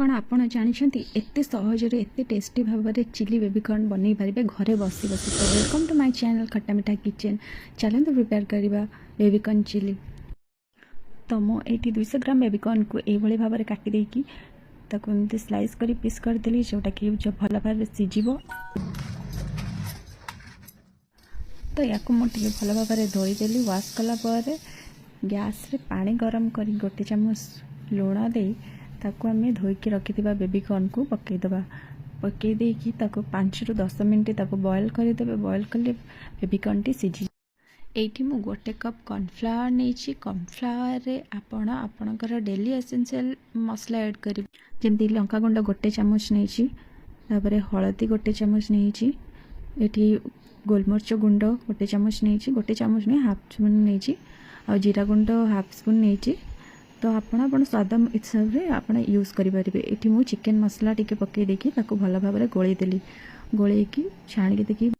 कौन आपण जानते एत सहजरे एत टेस्टी भाव में चिली बेबीकॉर्न बनई पारे घरे बसी बसी। तो वेलकम टू माय चैनल खट्टा मिठा किचन। चलते प्रिपेयर करवा बेबीकॉर्न चिली। तो मुझे 200 ग्राम बेबीकॉर्न को यह भाव में काटिदेकी एमती स्लाइस कर पीस करदेली जोटा कि भल भाव सीझ। तो या मुझे भल भाव में धोईदेली वाश कलापर गैस रे पानी गरम कर गोटे चामच लुण दे ताको आमे धोईकी रखिथिबा बेबीकॉर्न को पकईदेवा। पकई देकी ताको 5 ରୁ 10 मिनट ताको बॉयल करदेवे। बॉयल कले बेबीकॉर्न टी सीझी। एठी मु गोटे कप कॉर्नफ्लावर नहीं। कॉर्नफ्लावर रे आपण आपणकर डेली एसेंशियल मसला ऐड करी जेमती लंका गुंड गोटे चामच नहीं, तापरे हळदी गोटे चामच नहीं, एठी गोलमरिच गुंड गोटे चामच नहीं, गोटे चामच नहीं हाफ स्पून नहीं, आ जीरा गुंड हाफ स्पून नहीं। तो आपण स्वाद हिसाब से आप यूज करेंगे। ये मुझे चिकेन मसला टी पकई देकी भल भाव में गोलैदेली। गोलैकी छाणी देखी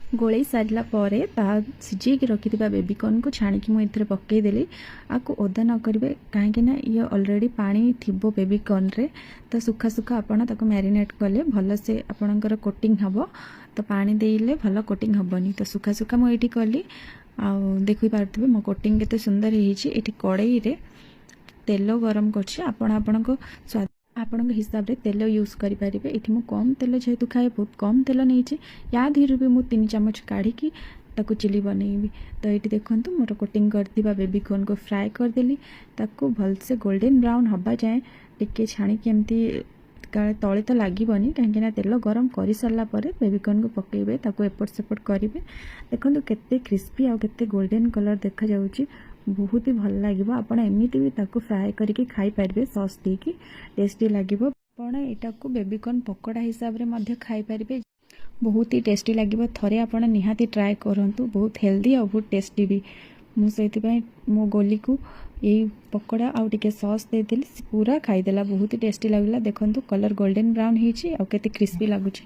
गोलई सारा पर सीझे रखि बेबीकॉर्न को छाणी मुझे पकईदेली। आपको ओदा न करेंगे कहीं ये ऑलरेडी पानी थी बेबीकॉर्न रे। तो सुखा सुखा आप मैरिनेट कले भल से आपणकर कोटिंग हम। तो पानी देले भल कोटिंग हेनी। तो सुखा सुखा मुझे कली आ देखी पारे मो कोटिंग केते सुंदर है। कड़ई रे तेल गरम कर स्वाद आपण हिसाब से तेल यूज करेंगे। ये मुझे कम तेल जेहेतु खाए बहुत कम तेल नहीं। या धीरे भी मुझे 3 चामच काढ़ी ताको चिली बनईबी। तो ये देखो मोर कोटिंग कर बेबीकॉर्न को फ्राए करदेली। ताको भलसे गोल्डन ब्राउन हवा जाए टिके छाणी एमती तले तो लगभग कहीं तेल गरम कर सारापर बेबीकॉर्न को पकईबे। ताको एपट सेपट करेंगे। देखो केते क्रिस्पी आउ केते गोल्डन कलर देखा जाउची। बहुत ही भल लगे। आपड़ एमती भी ताको फ्राए करके खाई पारे सॉस देकी टेस्टी लगे। आपड़ यहाँ को बेबीकॉर्न पकोड़ा हिसाब से खाई पारे। बहुत ही टेस्टी लगे। थरे आप निहाती ट्राए करूँ। बहुत हेल्दी और बहुत टेस्टी भी। मुझे मो गोली को यही पकोड़ा आउ टिके सॉस देदेली पूरा खाईदेला। बहुत ही टेस्टी लगला। देखो कलर गोल्डन ब्राउन होते क्रिस्पी लगुच।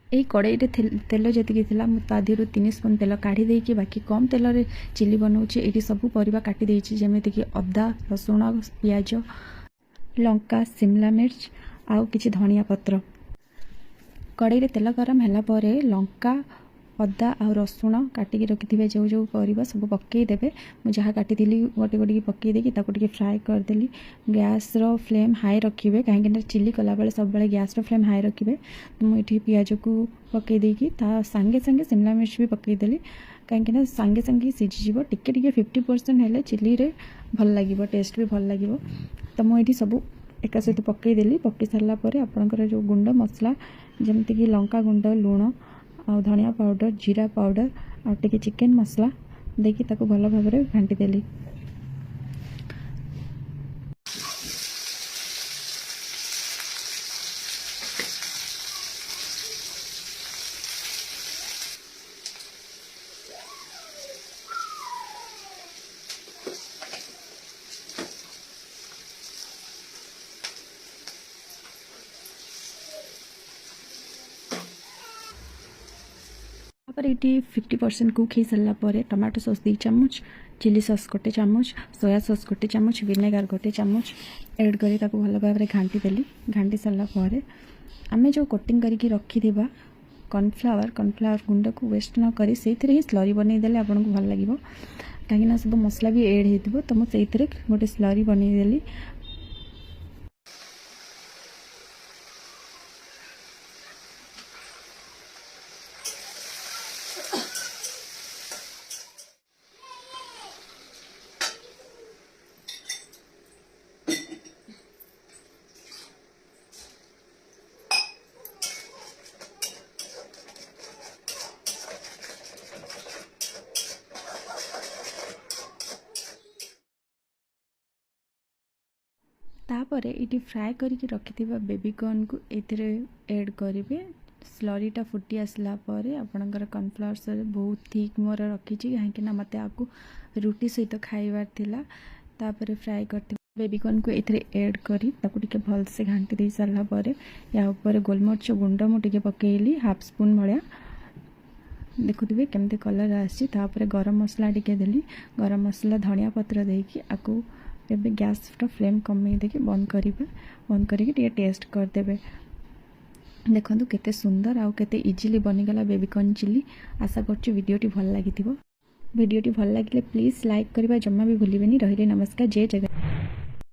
यही कड़ई तेल जी थी मुझे 3 स्पून तेल काढ़ी देकी बाकी कम तेल रे चिली बनाऊँगी। ये सब परिवा काटी देछि जेमिति कि अदा रसुण पियाज लंका शिमला मिर्च आउ किछि धनिया पत्र। कड़ई रे तेल गरम हैला परे लंका अदा आ रसुण काटिकी रखिथे जो जो परिवा सब पकई देबे। मुझे जहाँ काटी गोटे गोटे पकई देकी ताको टिके फ्राए करदेली। गैस रो फ्लेम हाई रखिए कहीं चिली कला बेले सब बेले गैस रो फ्लेम हाई रखिए। तो मुझे पियाज को पकई देकी ता सांगे सांगे शिमला मिर्च भी पकईदेली कहीं सांगे सांगे सीझीज। टिके टिके 50% हेले चिली रे भल लगे टेस्ट भी भल लगे। तो मुझे सब एक सहित पकईदेली। पकई सारापर आपंकर जो गुंड मसला जमती कि लंका गुंड लुण आ धनिया पाउडर जीरा पाउडर आ टिके चिकेन मसला देकी ताको भल भाव में घांटी देली। ये 50% कुक हो सारापर टमाटो सॉस 2 चामच चिली सॉस गोटे चामच सोया सॉस गोटे चामच विनेगार गोटे चामच ऐड करी ताको भल भाव में घांटी देली। घांटी सारापर आमे जो कोटिंग करके रखिथिबा कॉर्नफ्लावर गुंड को वेस्ट न करी से ही स्लरी बनईदेले आपको भल लगे। कहीं सब मसला भी ऐड हो। तो मुझे गोटे स्लरी बनईदेली। तापर ये फ्राए करके रखि बेबीकॉर्न को एथिरे ऐड करेंगे। स्लरीटा फुटी आसला आपणकर कॉर्नफ्लावर बहुत थिक मोर रखी कहीं मत आपको रुटी सहित खाइबार थिला। तापर फ्राए कर बेबीकॉर्न को एथिरे ऐड करी ताको टिके भल से घांटी दे सारा पर या ऊपर गोलमरिच गुंड मुझे पकईली हाफ स्पून भाया। देखुवे केमती कलर आसी। गरम मसला टिके देली। गरम मसला धनिया पत्र देकी आपको ଏବେ ଗ୍ୟାସ୍ର ଫ୍ଲେମ୍ କମେଇ ଦେଇକି ବନ୍ଦ କରିବା। ବନ୍ଦ କରିକି ଟିକେ ଟେଷ୍ଟ କରିଦେବେ। ଦେଖନ୍ତୁ କେତେ ସୁନ୍ଦର ଆଉ କେତେ ଇଜିଲି ବନିଗଲା ବେବିକର୍ନ ଚିଲି। ଆଶା କରୁଛି ଭିଡ଼ିଓଟି ଭଲ ଲାଗିଥିବ। ଭିଡ଼ିଓଟି ଭଲ ଲାଗିଲେ ପ୍ଲିଜ୍ ଲାଇକ୍ କରିବା ଜମା ବି ଭୁଲିବେନି। ରହିଲେ ନମସ୍କାର, ଜୟ ଜଗନ୍ନାଥ।